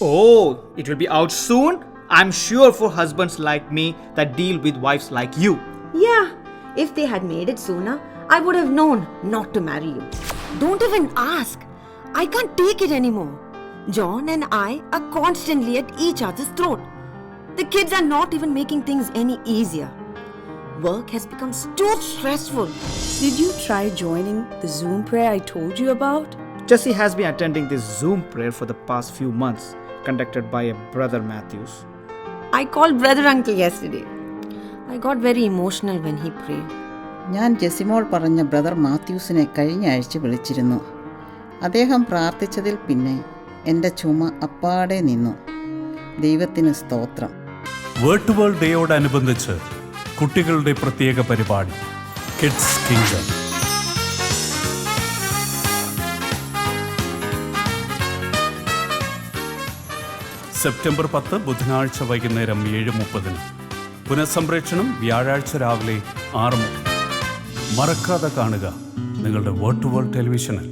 Oh, it will be out soon? I'm sure for husbands like me that deal with wives like you. Yeah, if they had made it sooner, I would have known not to marry you. Don't even ask. I can't take it anymore. John and I are constantly at each other's throat. The kids are not even making things any easier. Work has become too stressful. Did you try joining the Zoom prayer I told you about? Jessie has been attending this Zoom prayer for the past few months, conducted by a brother Matthews. I called brother uncle yesterday. I got very emotional when he prayed. ഞാൻ ജെസിമോൾ പറഞ്ഞ brother മാത്യൂസിനെ കഴിഞ്ഞ ആഴ്ച വിളിച്ചിരുന്നു. അദ്ദേഹം പ്രാർത്ഥിച്ചതിൽ പിന്നെ എൻ്റെ ചുമ അപ്പാടെ നിന്നു. ദൈവത്തിന് സ്തോത്രം. വേൾഡ് ടു വേൾഡ് ഡേയോടനുബന്ധിച്ച് കുട്ടികളുടെ പ്രത്യേക പരിപാടി കിഡ്സ് കിങ്ഡം സെപ്റ്റംബർ 10 ബുധനാഴ്ച വൈകുന്നേരം 7:30. പുനഃസംപ്രേക്ഷണം വ്യാഴാഴ്ച രാവിലെ 6. മറക്കാതെ കാണുക നിങ്ങളുടെ വേൾഡ് ടു വേൾഡ് ടെലിവിഷനിൽ.